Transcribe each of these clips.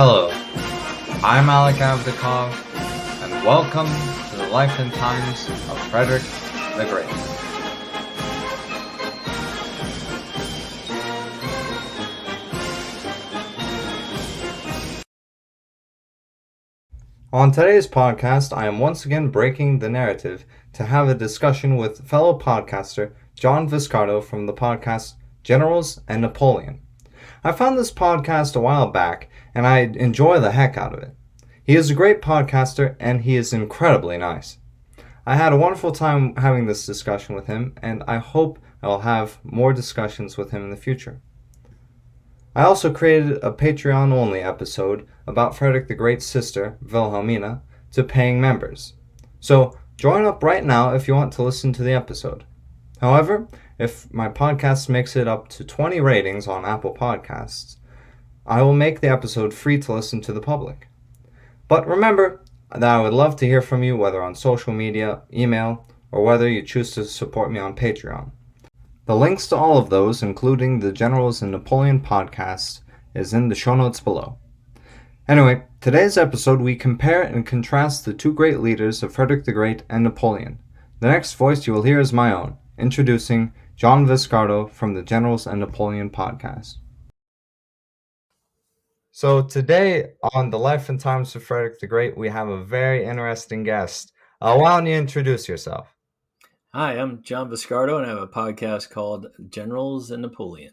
Hello, I'm Alec Avdakov, and welcome to the life and times of Frederick the Great. On today's podcast, I am once again breaking the narrative to have a discussion with fellow podcaster John Viscardo from the podcast Generals and Napoleon. I found this podcast a while back, and I enjoy the heck out of it. He is a great podcaster, and he is incredibly nice. I had a wonderful time having this discussion with him, and I hope I'll have more discussions with him in the future. I also created a Patreon-only episode about Frederick the Great's sister, Wilhelmina, to paying members. So join up right now if you want to listen to the episode. However, if my podcast makes it up to 20 ratings on Apple Podcasts, I will make the episode free to listen to the public. But remember that I would love to hear from you, whether on social media, email, or whether you choose to support me on Patreon. The links to all of those, including the Generals and Napoleon podcast, is in the show notes below. Anyway, today's episode we compare and contrast the two great leaders of Frederick the Great and Napoleon. The next voice you will hear is my own, introducing John Viscardo from the Generals and Napoleon podcast. So today on the Life and Times of Frederick the Great, we have a very interesting guest. Why don't you introduce yourself? Hi, I'm John Viscardo, and I have a podcast called Generals and Napoleon.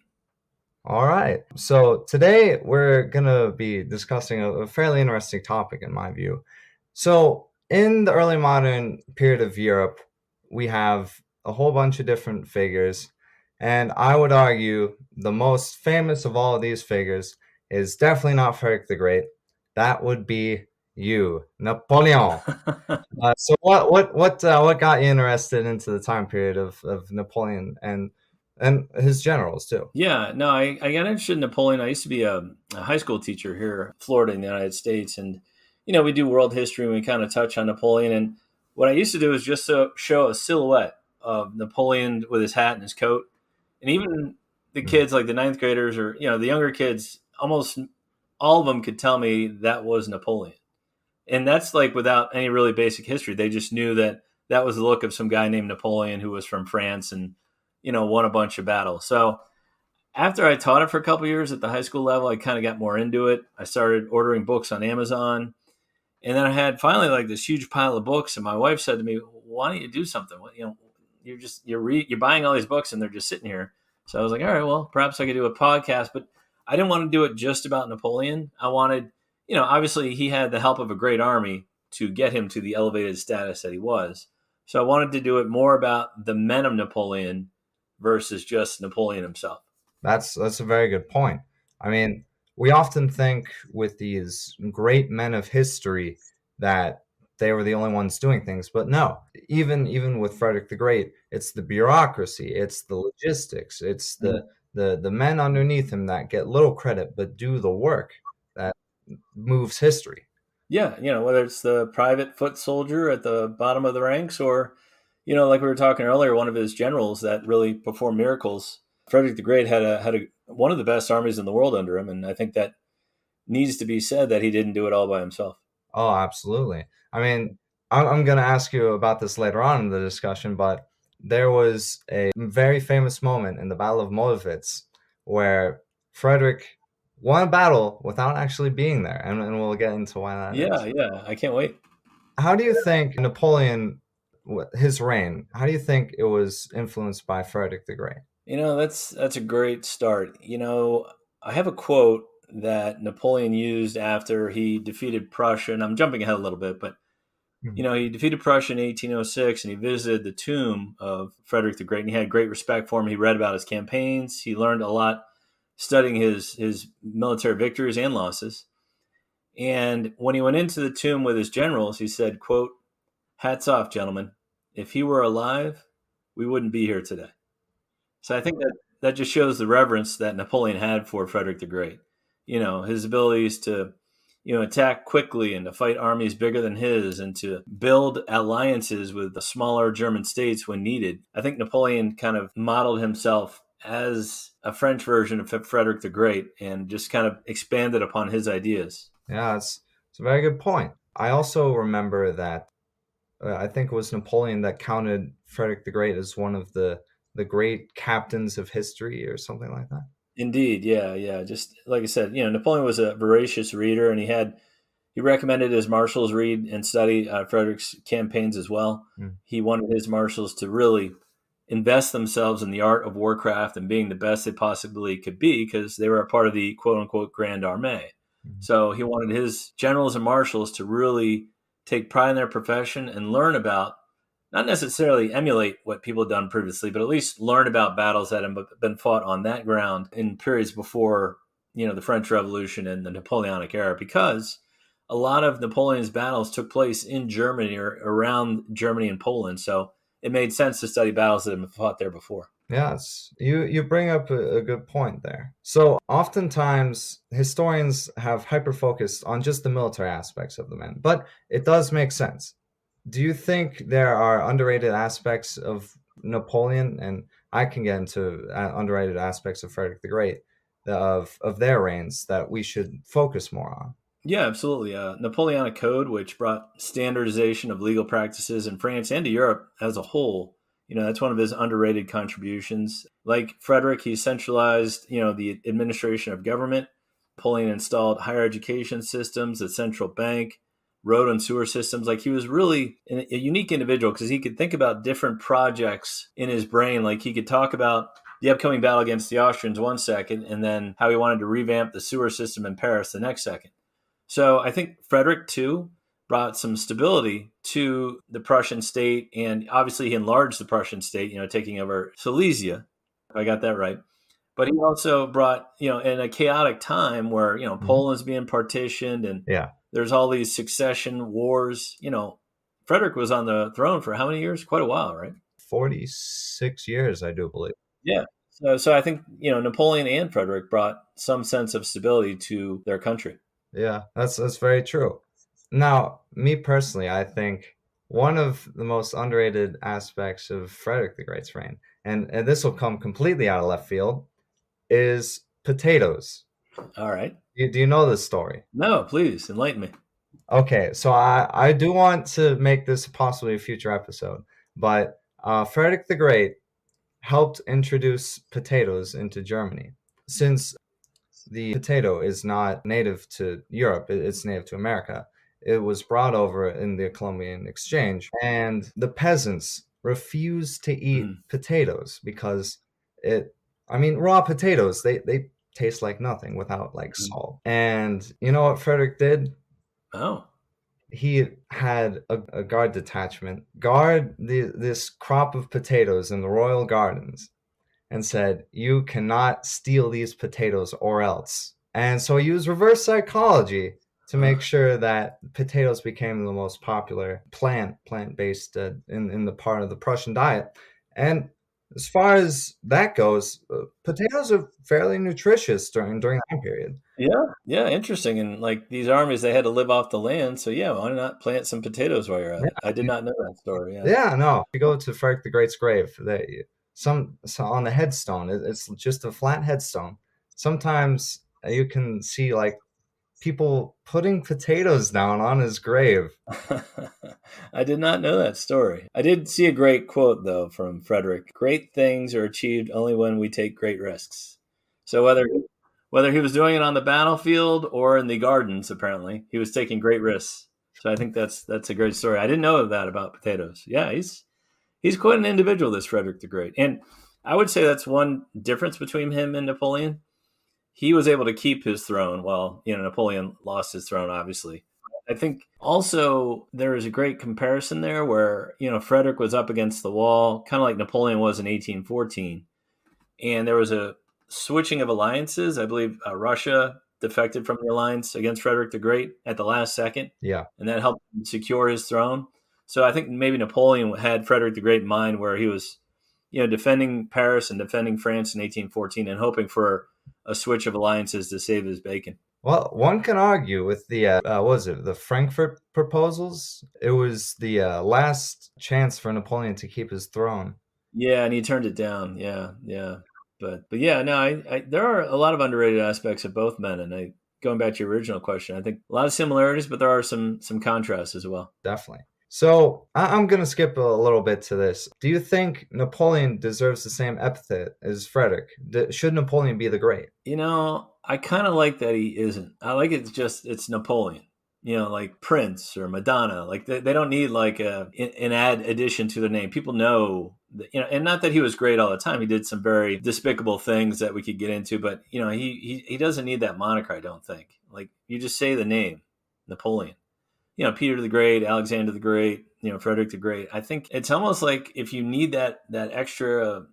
All right. So today we're going to be discussing a fairly interesting topic in my view. So in the early modern period of Europe, we have a whole bunch of different figures. And I would argue the most famous of all of these figures is definitely not Frederick the Great. That would be you, Napoleon. So what got you interested into the time period of Napoleon and his generals too? Yeah, no, I got interested in Napoleon. I used to be a high school teacher here in Florida in the United States. And, we do world history and we kind of touch on Napoleon. And what I used to do is just to show a silhouette of Napoleon with his hat and his coat. And even the kids, like the ninth graders or, the younger kids, almost all of them could tell me that was Napoleon. And that's like without any really basic history. They just knew that was the look of some guy named Napoleon who was from France and, won a bunch of battles. So after I taught it for a couple of years at the high school level, I kind of got more into it. I started ordering books on Amazon. And then I had finally like this huge pile of books. And my wife said to me, why don't you do something? You're buying all these books and they're just sitting here. So I was like, all right, well, perhaps I could do a podcast. But I didn't want to do it just about Napoleon. I wanted, obviously he had the help of a great army to get him to the elevated status that he was. So I wanted to do it more about the men of Napoleon versus just Napoleon himself. That's a very good point. I mean, we often think with these great men of history that they were the only ones doing things, but no. Even with Frederick the Great, it's the bureaucracy, it's the logistics, it's the men underneath him that get little credit but do the work that moves history. Yeah, whether it's the private foot soldier at the bottom of the ranks or, like we were talking earlier, one of his generals that really performed miracles. Frederick the Great had one of the best armies in the world under him, and I think that needs to be said that he didn't do it all by himself. Oh, absolutely. I mean, I'm going to ask you about this later on in the discussion, but there was a very famous moment in the Battle of Mollwitz where Frederick won a battle without actually being there, and we'll get into why that is. Yeah, I can't wait. How do you think Napoleon, his reign, how do you think it was influenced by Frederick the Great? That's a great start. I have a quote that Napoleon used after he defeated Prussia, and I'm jumping ahead a little bit, but he defeated Prussia in 1806, and he visited the tomb of Frederick the Great, and he had great respect for him. He read about his campaigns. He learned a lot studying his military victories and losses. And when he went into the tomb with his generals, he said, quote, "Hats off, gentlemen. If he were alive, we wouldn't be here today." So I think that just shows the reverence that Napoleon had for Frederick the Great. His abilities to, attack quickly and to fight armies bigger than his and to build alliances with the smaller German states when needed. I think Napoleon kind of modeled himself as a French version of Frederick the Great and just kind of expanded upon his ideas. Yeah, it's a very good point. I also remember that I think it was Napoleon that counted Frederick the Great as one of the great captains of history or something like that. Indeed, yeah, yeah. Just like I said, Napoleon was a voracious reader, and he recommended his marshals read and study Frederick's campaigns as well. Mm. He wanted his marshals to really invest themselves in the art of warcraft and being the best they possibly could be because they were a part of the quote unquote Grand Armée. Mm. So he wanted his generals and marshals to really take pride in their profession and learn about, not necessarily emulate what people had done previously, but at least learn about battles that had been fought on that ground in periods before, the French Revolution and the Napoleonic era, because a lot of Napoleon's battles took place in Germany or around Germany and Poland. So it made sense to study battles that had been fought there before. Yes, you bring up a good point there. So oftentimes historians have hyper focused on just the military aspects of the men, but it does make sense. Do you think there are underrated aspects of Napoleon, and I can get into underrated aspects of Frederick the Great, of their reigns that we should focus more on? Yeah, absolutely. Napoleonic Code, which brought standardization of legal practices in France and to Europe as a whole. That's one of his underrated contributions. Like Frederick, he centralized, the administration of government. Napoleon installed higher education systems, a central bank, road and sewer systems. Like he was really a unique individual because he could think about different projects in his brain. Like he could talk about the upcoming battle against the Austrians one second, and then how he wanted to revamp the sewer system in Paris the next second. So I think Frederick too brought some stability to the Prussian state, and obviously he enlarged the Prussian state, taking over Silesia, if I got that right. But he also brought, in a chaotic time where, Mhm. Poland's being partitioned and Yeah, there's all these succession wars. Frederick was on the throne for how many years? Quite a while, right? 46 years, I do believe. Yeah. So I think, Napoleon and Frederick brought some sense of stability to their country. Yeah, that's very true. Now, me personally, I think one of the most underrated aspects of Frederick the Great's reign, and this will come completely out of left field, is potatoes. All right. Do you know this story? No, please enlighten me. Okay, so I do want to make this possibly a future episode, but Frederick the Great helped introduce potatoes into Germany. Since the potato is not native to Europe, it's native to America. It was brought over in the Columbian Exchange, and the peasants refused to eat Mhm. potatoes because it, I mean, raw potatoes, they taste like nothing without like Mhm. salt. And you know what Frederick did? Oh. He had a guard detachment guard this crop of potatoes in the royal gardens and said, "You cannot steal these potatoes or else." And so he used reverse psychology to make Huh. sure that potatoes became the most popular plant-based in the part of the Prussian diet. And as far as that goes, potatoes are fairly nutritious during that period. Yeah, yeah, interesting. And like these armies, they had to live off the land. So yeah, why not plant some potatoes while you're at it? I did not know that story. Yeah. Yeah, no. If you go to Frederick the Great's grave, so on the headstone, it's just a flat headstone. Sometimes you can see like people putting potatoes down on his grave. I did not know that story. I did see a great quote though from Frederick. Great things are achieved only when we take great risks. So whether he was doing it on the battlefield or in the gardens, apparently he was taking great risks. So I think that's a great story. I didn't know that about potatoes. Yeah, he's quite an individual, this Frederick the Great, and I would say that's one difference between him and Napoleon. He was able to keep his throne while Napoleon lost his throne, obviously. I think also there is a great comparison there where Frederick was up against the wall, kind of like Napoleon was in 1814, and there was a switching of alliances. I believe Russia defected from the alliance against Frederick the Great at the last second, Yeah. and that helped him secure his throne. So I think maybe Napoleon had Frederick the Great in mind, where he was, defending Paris and defending France in 1814, and hoping for a switch of alliances to save his bacon. Well, one can argue with the what was it, the Frankfurt proposals? It was the last chance for Napoleon to keep his throne. Yeah, and he turned it down. Yeah, yeah. But yeah, no, there are a lot of underrated aspects of both men, and I going back to your original question, I think a lot of similarities, but there are some contrasts as well. Definitely. So I'm going to skip a little bit to this. Do you think Napoleon deserves the same epithet as Frederick? Should Napoleon be the Great? I kind of like that he isn't. I like it's Napoleon. Like Prince or Madonna. Like they don't need like an addition to the name. People know that, and not that he was great all the time. He did some very despicable things that we could get into, but he doesn't need that moniker. I don't think. Like you just say the name Napoleon. Peter the Great, Alexander the Great, Frederick the Great. I think it's almost like if you need that extra,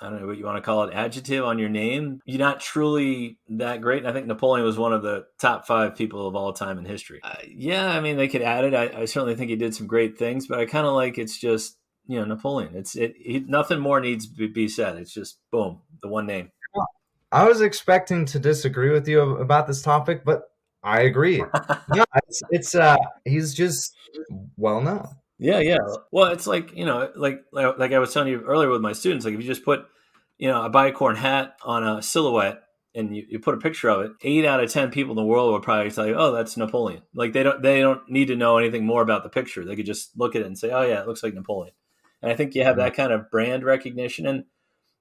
I don't know what you want to call it, adjective on your name, you're not truly that great. And I think Napoleon was one of the top 5 people of all time in history. Yeah, I mean, they could add it. I certainly think he did some great things, but I kind of like it's just, Napoleon. Nothing more needs to be said. It's just, boom, the one name. I was expecting to disagree with you about this topic, but I agree. Yeah, it's he's just well known. Yeah. Well, it's like, like I was telling you earlier with my students, like if you just put, a bicorn hat on a silhouette and you put a picture of it, 8 out of 10 people in the world will probably tell you, oh, that's Napoleon. Like they don't need to know anything more about the picture. They could just look at it and say, oh yeah, it looks like Napoleon. And I think you have that kind of brand recognition. And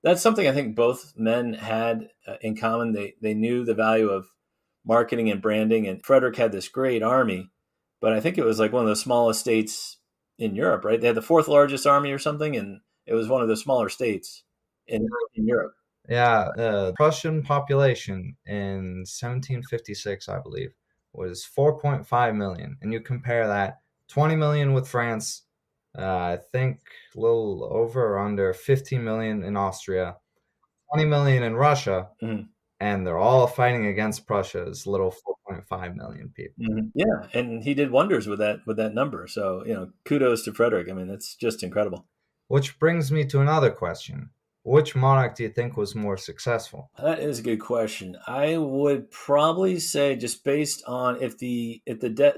that's something I think both men had in common. They knew the value of marketing and branding. And Frederick had this great army, but I think it was like one of the smallest states in Europe, right? They had the 4th largest army or something, and it was one of the smaller states in Europe. Yeah, the Prussian population in 1756, I believe, was 4.5 million, and you compare that 20 million with France. I think a little over or under 15 million in Austria, 20 million in Russia, Mm-hmm. and they're all fighting against Prussia's little 4.5 million people. Mm-hmm. Yeah, and he did wonders with that number. So kudos to Frederick. I mean, that's just incredible. Which brings me to another question. Which monarch do you think was more successful? That is a good question. I would probably say, just based on if the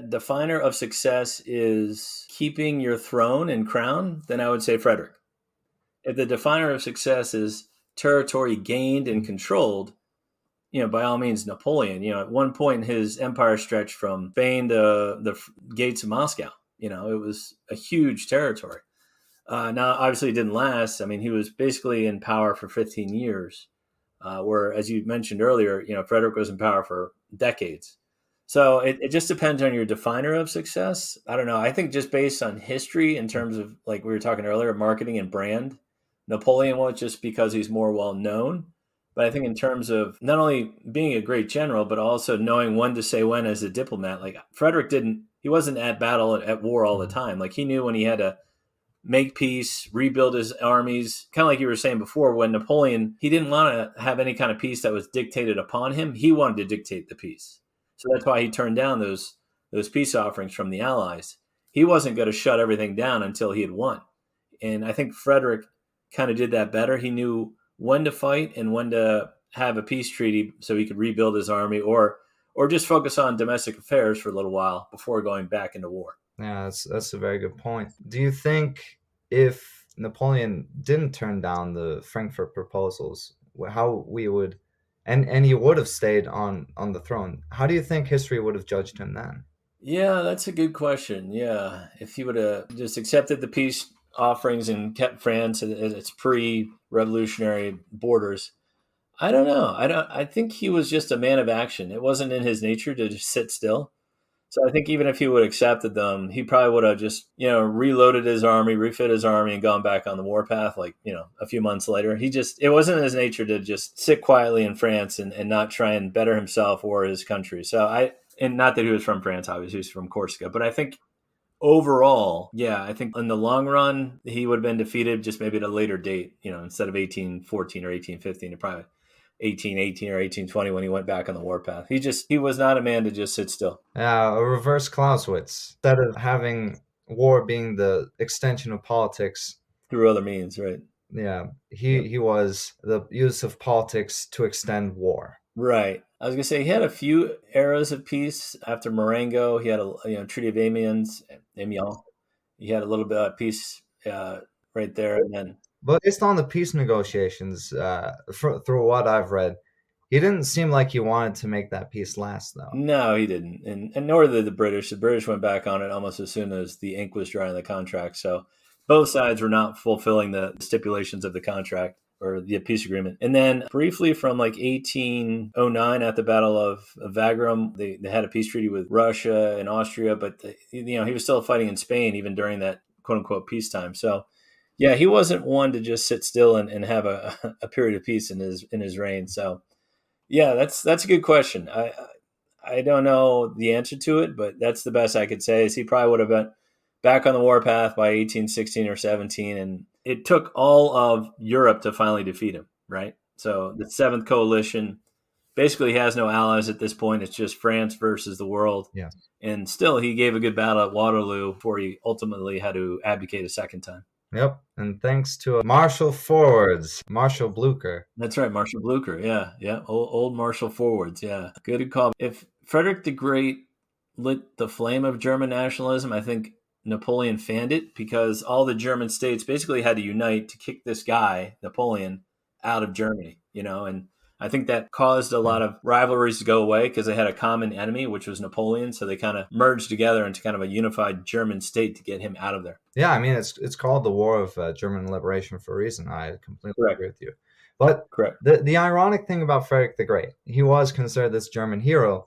definer of success is keeping your throne and crown, then I would say Frederick. If the definer of success is territory gained and controlled, by all means, Napoleon. At one point, his empire stretched from Spain to the gates of Moscow. It was a huge territory. Now, obviously, it didn't last. I mean, he was basically in power for 15 years, where, as you mentioned earlier, Frederick was in power for decades. So it just depends on your definer of success. I don't know. I think just based on history, in terms of, like we were talking earlier, marketing and brand, Napoleon was just because he's more well known. But I think in terms of not only being a great general, but also knowing when to say when as a diplomat, like Frederick he wasn't at battle at war all the time. Like he knew when he had to make peace, rebuild his armies. Kind of like you were saying before, when Napoleon, he didn't want to have any kind of peace that was dictated upon him. He wanted to dictate the peace. So that's why he turned down those peace offerings from the Allies. He wasn't going to shut everything down until he had won. And I think Frederick kind of did that better. He knew when to fight and when to have a peace treaty so he could rebuild his army or just focus on domestic affairs for a little while before going back into war. Yeah, that's a very good point. Do you think if Napoleon didn't turn down the Frankfurt proposals, how we would, and he would have stayed on the throne, how do you think history would have judged him then? Yeah, that's a good question. Yeah, if he would have just accepted the peace offerings and kept France at its pre-revolutionary borders, I don't know. I think he was just a man of action. It wasn't in his nature to just sit still. So I think even if he would have accepted them, he probably would have just, reloaded his army, refit his army, and gone back on the warpath like, a few months later. It wasn't in his nature to just sit quietly in France and not try and better himself or his country. And not that he was from France, obviously, he was from Corsica. But I think overall, yeah, I think in the long run, he would have been defeated just maybe at a later date, instead of 1814 or 1815, probably 1818 or 1820 when he went back on the warpath. He was not a man to just sit still. A reverse Clausewitz. Instead of having war being the extension of politics, through other means, right? Yeah, he was the use of politics to extend war. Right. I was gonna say he had a few eras of peace after Marengo. He had a Treaty of Amiens. He had a little bit of peace right there, and then. But based on the peace negotiations, through what I've read, He didn't seem like he wanted to make that peace last, though. No, he didn't, and nor did the British. The British went back on it almost as soon as the ink was dry on the contract. So both sides were not fulfilling the stipulations of the contract or the peace agreement. And then briefly from like 1809 at the Battle of Wagram, they had a peace treaty with Russia and Austria, but he was still fighting in Spain even during that quote unquote peacetime. So yeah, he wasn't one to just sit still and have a period of peace in his reign. So yeah, that's a good question. I don't know the answer to it, but that's the best I could say. Is he probably would have been back on the warpath by 1816 or 17, and it took all of Europe to finally defeat him. Right. So the Seventh Coalition basically has no allies at this point. It's just France versus the world. Yeah. And still, he gave a good battle at Waterloo before he ultimately had to abdicate a second time. Yep. And thanks to Marshal Forwards, Marshal Blucher. That's right, Marshal Blucher. Yeah. Old Marshal Forwards. Yeah. Good call. If Frederick the Great lit the flame of German nationalism, I think Napoleon fanned it because all the German states basically had to unite to kick this guy, Napoleon, out of Germany, and I think that caused a lot of rivalries to go away because they had a common enemy, which was Napoleon. So they kind of merged together into kind of a unified German state to get him out of there. Yeah, I mean, it's called the War of German Liberation for a reason. I completely Correct. agree with you. But Correct. The ironic thing about Frederick the Great, he was considered this German hero,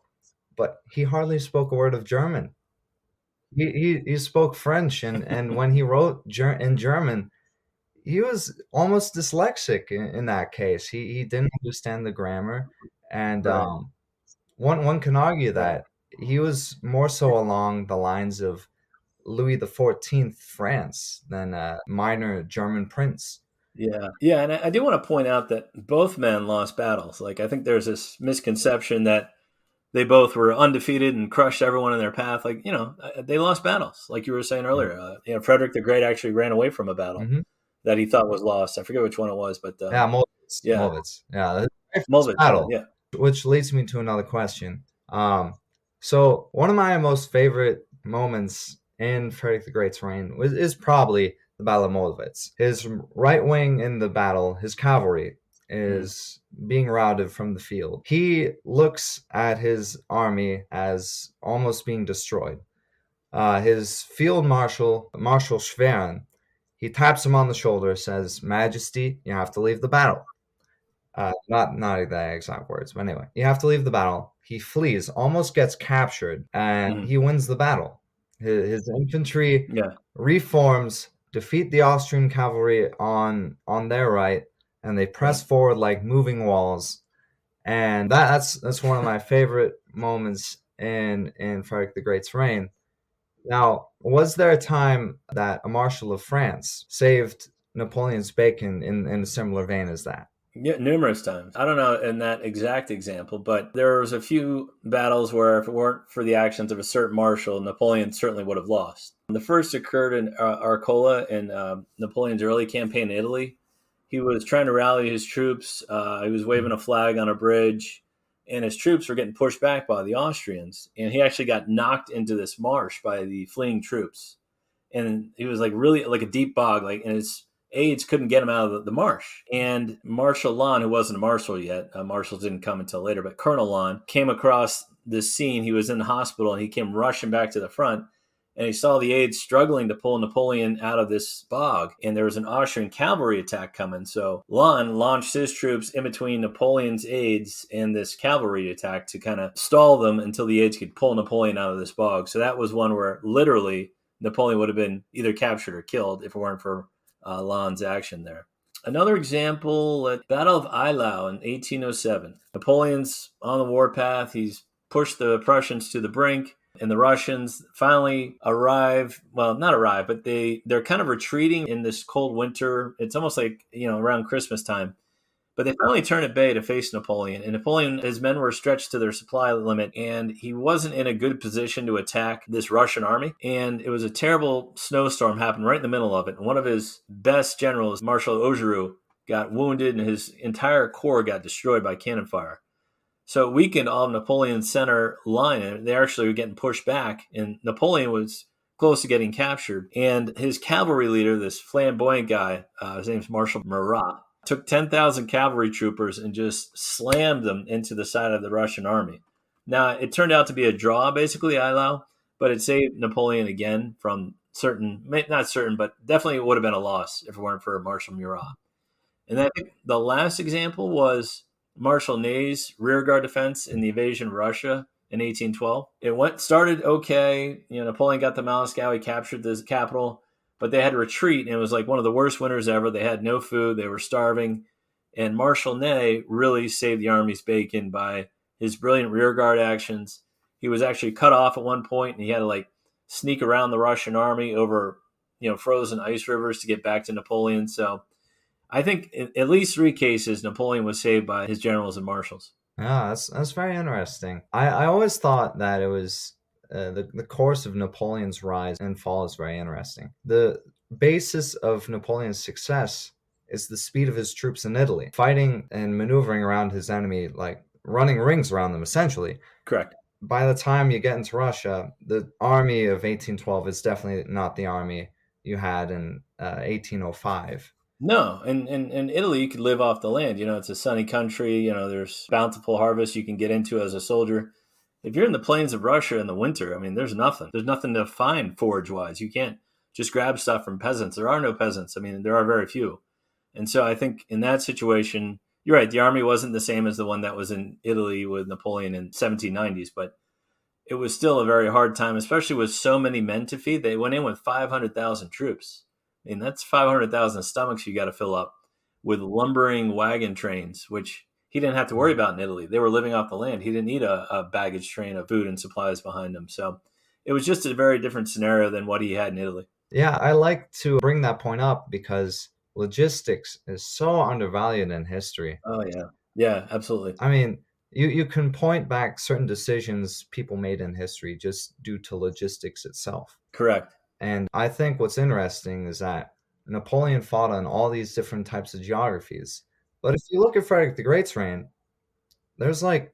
but he hardly spoke a word of German. He spoke French, and when he wrote in German, he was almost dyslexic in that case. He didn't understand the grammar, and Right. one can argue that he was more so along the lines of Louis XIV France than a minor German prince. Yeah, and I do want to point out that both men lost battles. Like I think there's this misconception that they both were undefeated and crushed everyone in their path. Like they lost battles. Like you were saying earlier, Frederick the Great actually ran away from a battle that he thought was lost. I forget which one it was, but yeah, Molwitz. Yeah, Molwitz. Yeah, Molwitz, battle. yeah. Which leads me to another question. So one of my most favorite moments in Frederick the Great's reign is probably the Battle of Molwitz. His right wing in the battle, his cavalry, is being routed from the field. He looks at his army as almost being destroyed. His field marshal, Marshal Schwerin, he taps him on the shoulder, says, "Majesty, you have to leave the battle." Not the exact words, but anyway, you have to leave the battle. He flees, almost gets captured, and he wins the battle. His infantry reforms, defeat the Austrian cavalry on their right, and they press forward like moving walls. And that's one of my favorite moments in Frederick the Great's reign. Now, was there a time that a Marshal of France saved Napoleon's bacon in a similar vein as that? Yeah, numerous times. I don't know in that exact example, but there was a few battles where if it weren't for the actions of a certain marshal, Napoleon certainly would have lost. The first occurred in Arcola in Napoleon's early campaign in Italy. He was trying to rally his troops. He was waving a flag on a bridge, and his troops were getting pushed back by the Austrians. And he actually got knocked into this marsh by the fleeing troops. And he was like really like a deep bog, and his aides couldn't get him out of the marsh. And Marshal Lannes, who wasn't a marshal yet, marshals didn't come until later, but Colonel Lannes came across this scene. He was in the hospital and he came rushing back to the front, and he saw the aides struggling to pull Napoleon out of this bog. And there was an Austrian cavalry attack coming. So Lannes launched his troops in between Napoleon's aides and this cavalry attack to kind of stall them until the aides could pull Napoleon out of this bog. So that was one where literally Napoleon would have been either captured or killed if it weren't for Lannes' action there. Another example at Battle of Eylau in 1807. Napoleon's on the warpath. He's pushed the Prussians to the brink, and the Russians finally arrive. Well, not arrive, but they're kind of retreating in this cold winter. It's almost like, around Christmas time. But they finally turn at bay to face Napoleon. And Napoleon, his men were stretched to their supply limit, and he wasn't in a good position to attack this Russian army. And it was a terrible snowstorm happened right in the middle of it. And one of his best generals, Marshal Augereau, got wounded, and his entire corps got destroyed by cannon fire. So it weakened all of Napoleon's center line, and they actually were getting pushed back. And Napoleon was close to getting captured. And his cavalry leader, this flamboyant guy, his name's Marshal Murat, took 10,000 cavalry troopers and just slammed them into the side of the Russian army. Now, it turned out to be a draw, basically, Eylau, but it saved Napoleon again from certain, not certain, but definitely it would have been a loss if it weren't for Marshal Murat. And I think the last example was Marshal Ney's rearguard defense in the invasion of Russia in 1812. It started okay. Napoleon got to Moscow. He captured the capital, but they had to retreat, and it was like one of the worst winters ever. They had no food. They were starving. And Marshal Ney really saved the army's bacon by his brilliant rearguard actions. He was actually cut off at one point, and he had to sneak around the Russian army over frozen ice rivers to get back to Napoleon. So I think in at least 3 cases, Napoleon was saved by his generals and marshals. Yeah, that's very interesting. I always thought that it was the course of Napoleon's rise and fall is very interesting. The basis of Napoleon's success is the speed of his troops in Italy, fighting and maneuvering around his enemy, like running rings around them, essentially. Correct. By the time you get into Russia, the army of 1812 is definitely not the army you had in 1805. No, in Italy, you could live off the land. It's a sunny country. There's bountiful harvests you can get into as a soldier. If you're in the plains of Russia in the winter, I mean, there's nothing. There's nothing to find forage-wise. You can't just grab stuff from peasants. There are no peasants. I mean, there are very few. And so I think in that situation, you're right. The army wasn't the same as the one that was in Italy with Napoleon in 1790s, but it was still a very hard time, especially with so many men to feed. They went in with 500,000 troops. I mean, that's 500,000 stomachs you got to fill up with lumbering wagon trains, which he didn't have to worry about in Italy. They were living off the land. He didn't need a baggage train of food and supplies behind him. So it was just a very different scenario than what he had in Italy. Yeah, I like to bring that point up because logistics is so undervalued in history. Oh, yeah. Yeah, absolutely. I mean, you can point back certain decisions people made in history just due to logistics itself. Correct. And I think what's interesting is that Napoleon fought on all these different types of geographies. But if you look at Frederick the Great's reign, there's like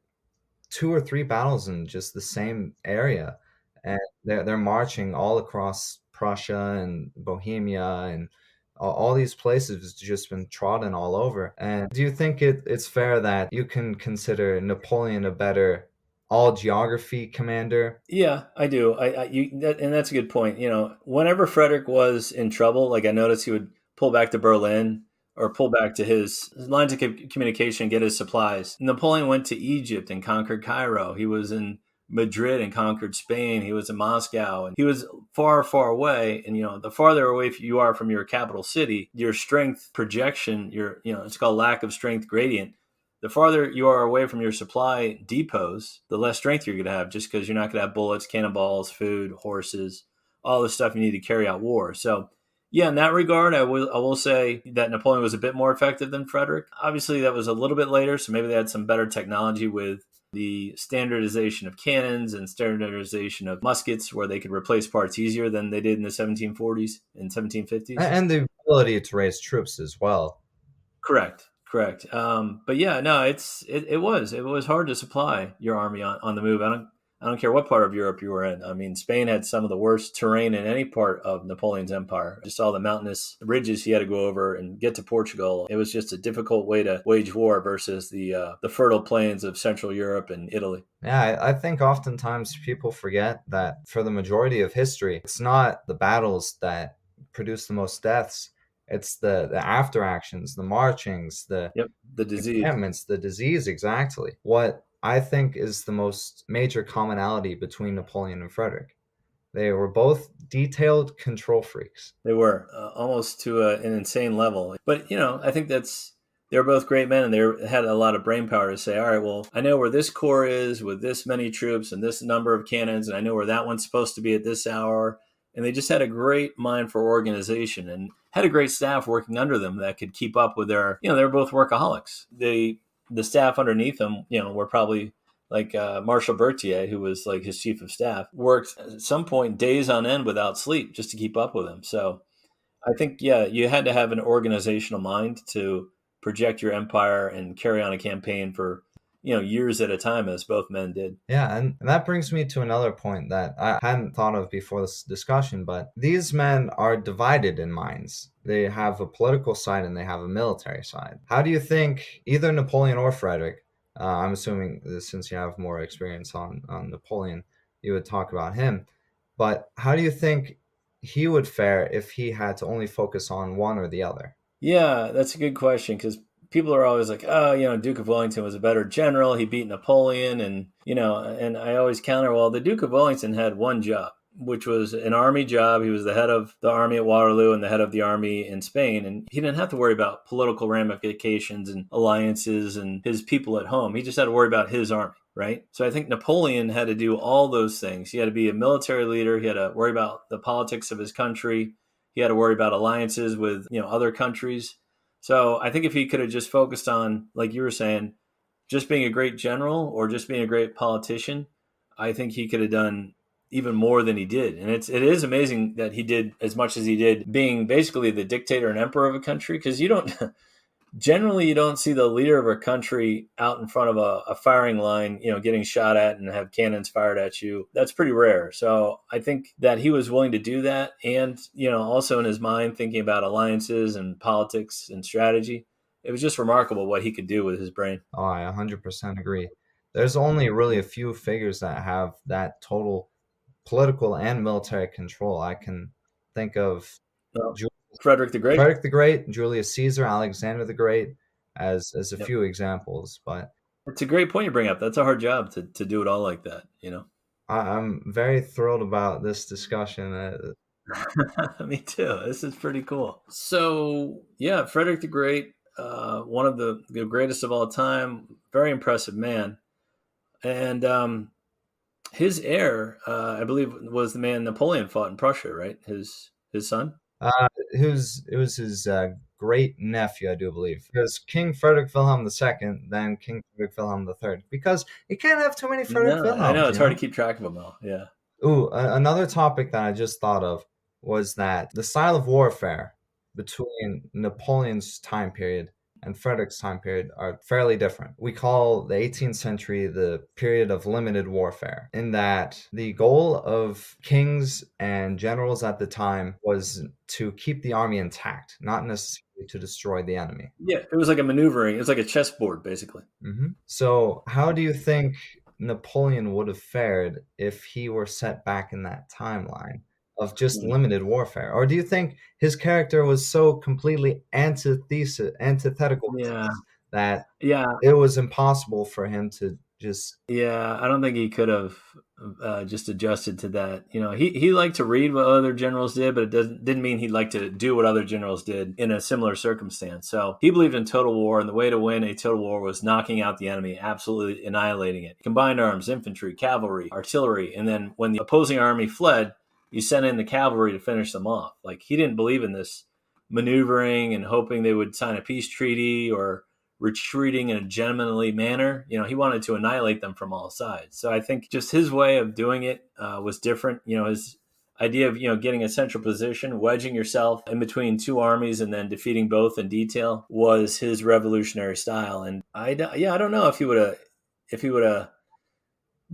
2 or 3 battles in just the same area. And they're marching all across Prussia and Bohemia and all these places have just been trodden all over. And do you think it's fair that you can consider Napoleon a better all geography commander? Yeah, I do. And that's a good point. Whenever Frederick was in trouble, like I noticed he would pull back to Berlin or pull back to his lines of communication, get his supplies. Napoleon went to Egypt and conquered Cairo. He was in Madrid and conquered Spain. He was in Moscow, and he was far, far away. And the farther away you are from your capital city, your strength projection, it's called lack of strength gradient. The farther you are away from your supply depots, the less strength you're going to have, just because you're not going to have bullets, cannonballs, food, horses, all the stuff you need to carry out war. So, yeah, in that regard, I will say that Napoleon was a bit more effective than Frederick. Obviously, that was a little bit later, so maybe they had some better technology with the standardization of cannons and standardization of muskets, where they could replace parts easier than they did in the 1740s and 1750s. And the ability to raise troops as well. Correct. But yeah, no, it was hard to supply your army on the move. I don't care what part of Europe you were in. I mean, Spain had some of the worst terrain in any part of Napoleon's empire. Just all the mountainous ridges he had to go over and get to Portugal. It was just a difficult way to wage war versus the fertile plains of Central Europe and Italy. Yeah, I think oftentimes people forget that for the majority of history, it's not the battles that produce the most deaths. It's the after actions, the marchings, the disease. encampments, the disease, exactly. What I think is the most major commonality between Napoleon and Frederick. They were both detailed control freaks. They were almost to an insane level. But, I think they were both great men, and they had a lot of brain power to say, all right, well, I know where this corps is with this many troops and this number of cannons, and I know where that one's supposed to be at this hour. And they just had a great mind for organization and had a great staff working under them that could keep up with their, they were both workaholics. The staff underneath them, were probably like Marshal Berthier, who was like his chief of staff, worked at some point days on end without sleep just to keep up with him. So I think, yeah, you had to have an organizational mind to project your empire and carry on a campaign for years at a time, as both men did. Yeah, and that brings me to another point that I hadn't thought of before this discussion, but these men are divided in minds. They have a political side and they have a military side. How do you think either Napoleon or Frederick, I'm assuming since you have more experience on Napoleon, you would talk about him, but how do you think he would fare if he had to only focus on one or the other? Yeah, that's a good question because people are always like, oh, Duke of Wellington was a better general. He beat Napoleon. And I always counter, well, the Duke of Wellington had one job, which was an army job. He was the head of the army at Waterloo and the head of the army in Spain. And he didn't have to worry about political ramifications and alliances and his people at home. He just had to worry about his army. Right. So I think Napoleon had to do all those things. He had to be a military leader. He had to worry about the politics of his country. He had to worry about alliances with, other countries. So I think if he could have just focused on, like you were saying, just being a great general or just being a great politician, I think he could have done even more than he did. And it is amazing that he did as much as he did, being basically the dictator and emperor of a country, because generally you don't see the leader of a country out in front of a firing line, getting shot at and have cannons fired at you. That's pretty rare. So I think that he was willing to do that, and also in his mind thinking about alliances and politics and strategy. It was just remarkable what he could do with his brain. Oh, I 100% agree. There's only really a few figures that have that total political and military control. I can think of Well, Ju- Frederick the Great. Frederick the Great, Julius Caesar, Alexander the Great, as a Yep. few examples. But It's a great point you bring up. That's a hard job to do it all like that. I'm very thrilled about this discussion. Me too. This is pretty cool. So, yeah, Frederick the Great, one of the greatest of all time, very impressive man. And his heir, I believe, was the man Napoleon fought in Prussia, right? His son. It was his great nephew, I do believe. It was King Frederick Wilhelm II, then King Frederick Wilhelm III. Because you can't have too many Frederick No, I know Wilhelms, it's hard to keep track of them all. Yeah. Ooh, another topic that I just thought of was that the style of warfare between Napoleon's time period and Frederick's time period are fairly different. We call the 18th century the period of limited warfare, in that the goal of kings and generals at the time was to keep the army intact, not necessarily to destroy the enemy. Yeah, it was like a maneuvering. It was like a chessboard, basically. So, how do you think Napoleon would have fared if he were set back in that timeline of just Hmm. limited warfare? Or do you think his character was so completely antithetical to Yeah, this that yeah, it was impossible for him to just. yeah. I don't think he could have just adjusted to that. He liked to read what other generals did, but it didn't mean he'd like to do what other generals did in a similar circumstance. So he believed in total war, and the way to win a total war was knocking out the enemy, absolutely annihilating it. Combined arms, infantry, cavalry, artillery, and then when the opposing army fled, you sent in the cavalry to finish them off. Like, he didn't believe in this maneuvering and hoping they would sign a peace treaty or retreating in a gentlemanly manner. He wanted to annihilate them from all sides. So I think just his way of doing it was different. His idea of getting a central position, wedging yourself in between two armies, and then defeating both in detail was his revolutionary style. And I don't know if he would have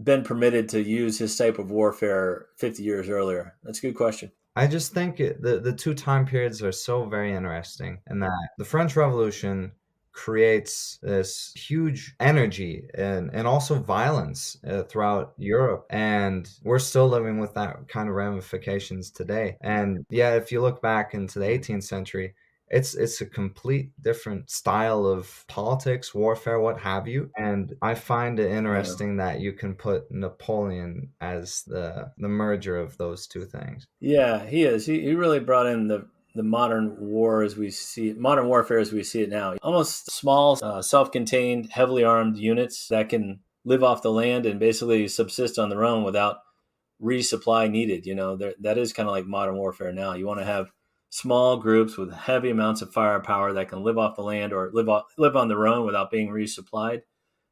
been permitted to use his type of warfare 50 years earlier. That's a good question. I just think the two time periods are so very interesting, and that the French Revolution creates this huge energy and also violence throughout Europe, and we're still living with that kind of ramifications today. And yeah, if you look back into the 18th century, it's a complete different style of politics, warfare, what have you. And I find it Yeah. interesting that you can put Napoleon as the merger of those two things. Yeah, he is. He really brought in the modern warfare as we see it now. Almost small, self-contained, heavily armed units that can live off the land and basically subsist on their own without resupply needed. That is kind of like modern warfare now. You want to have small groups with heavy amounts of firepower that can live off the land or live on their own without being resupplied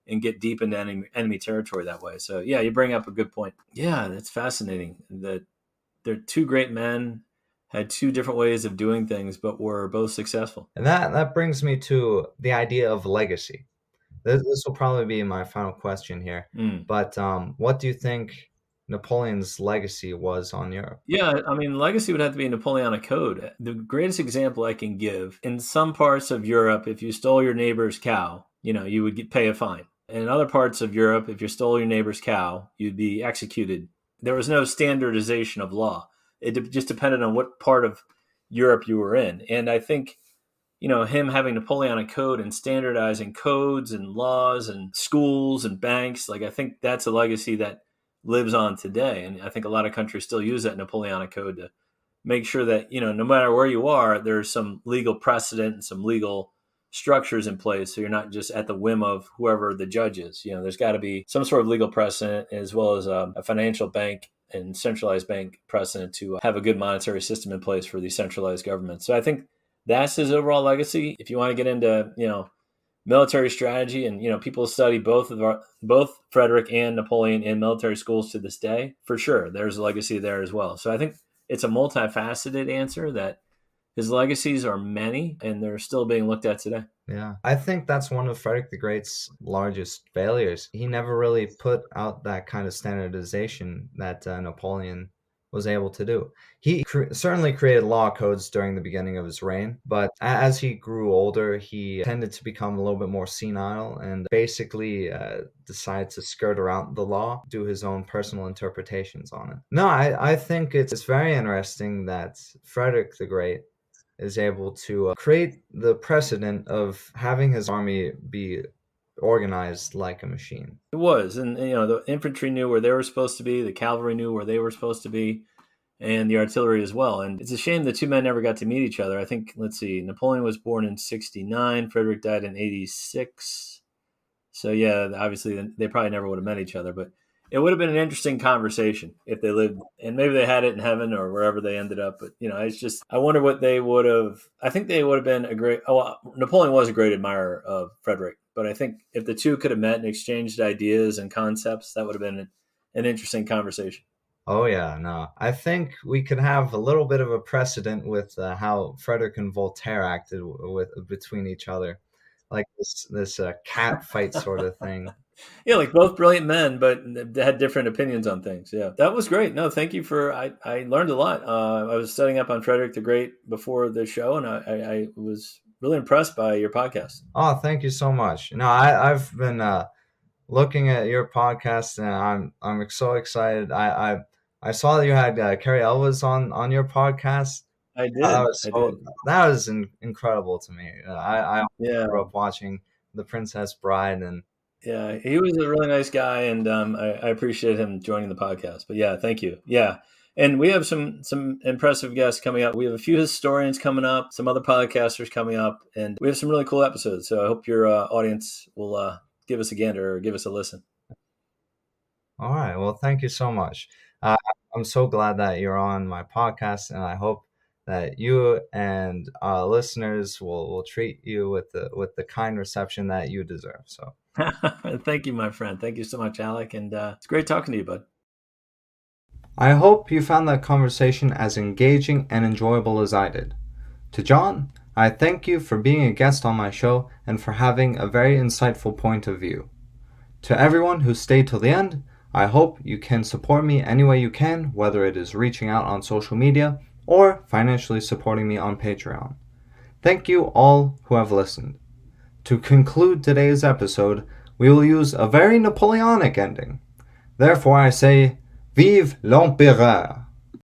and get deep into enemy territory that way. So yeah, you bring up a good point. Yeah, that's fascinating that they're two great men, had two different ways of doing things, but were both successful. And that brings me to the idea of legacy. This will probably be my final question here. Mm. But what do you think? Napoleon's legacy was on Europe. Yeah, I mean, legacy would have to be a Napoleonic Code. The greatest example I can give, in some parts of Europe, if you stole your neighbor's cow, you would pay a fine. In other parts of Europe, if you stole your neighbor's cow, you'd be executed. There was no standardization of law. It just depended on what part of Europe you were in. And I think, him having Napoleonic Code and standardizing codes and laws and schools and banks, I think that's a legacy that lives on today. And I think a lot of countries still use that Napoleonic Code to make sure that, no matter where you are, there's some legal precedent and some legal structures in place. So you're not just at the whim of whoever the judge is. There's got to be some sort of legal precedent, as well as a financial bank and centralized bank precedent to have a good monetary system in place for these centralized governments. So I think that's his overall legacy. If you want to get into, military strategy, and people study both Frederick and Napoleon in military schools to this day, for sure there's a legacy there as well. So I think it's a multifaceted answer that his legacies are many, and they're still being looked at today. Yeah, I think that's one of Frederick the Great's largest failures. He never really put out that kind of standardization that Napoleon was able to do. He certainly created law codes during the beginning of his reign, but as he grew older, he tended to become a little bit more senile and basically decided to skirt around the law, do his own personal interpretations on it. No, I think it's very interesting that Frederick the Great is able to create the precedent of having his army be organized like a machine. It was, and the infantry knew where they were supposed to be, the cavalry knew where they were supposed to be, and the artillery as well. And it's a shame the two men never got to meet each other. I think, let's see, Napoleon was born in 69, Frederick died in 86. So yeah, obviously they probably never would have met each other, but it would have been an interesting conversation if they lived, and maybe they had it in heaven or wherever they ended up. But it's just, I wonder what they would have. I think they would have been Napoleon was a great admirer of Frederick, but I think if the two could have met and exchanged ideas and concepts, that would have been an interesting conversation. Oh yeah, no. I think we could have a little bit of a precedent with how Frederick and Voltaire acted between each other, like this cat fight sort of thing. Yeah, like both brilliant men, but they had different opinions on things. Yeah, that was great. No, thank you I learned a lot. I was studying up on Frederick the Great before the show, and I was really impressed by your podcast. Oh, thank you so much. No, I've been looking at your podcast, and I'm so excited. I saw that you had Carrie Elwes on your podcast. I did. That was incredible to me. I Yeah. grew up watching The Princess Bride, and Yeah, he was a really nice guy, and I appreciate him joining the podcast. But yeah, thank you. Yeah, and we have some impressive guests coming up. We have a few historians coming up, some other podcasters coming up, and we have some really cool episodes. So I hope your audience will give us a gander or give us a listen. All right. Well, thank you so much. I'm so glad that you're on my podcast, and I hope that you and listeners will treat you with the kind reception that you deserve. So. Thank you, my friend. Thank you so much, Alec. And it's great talking to you, bud. I hope you found that conversation as engaging and enjoyable as I did. To John, I thank you for being a guest on my show and for having a very insightful point of view. To everyone who stayed till the end, I hope you can support me any way you can, whether it is reaching out on social media or financially supporting me on Patreon. Thank you all who have listened. To conclude today's episode, we will use a very Napoleonic ending. Therefore I say, Vive l'Empereur!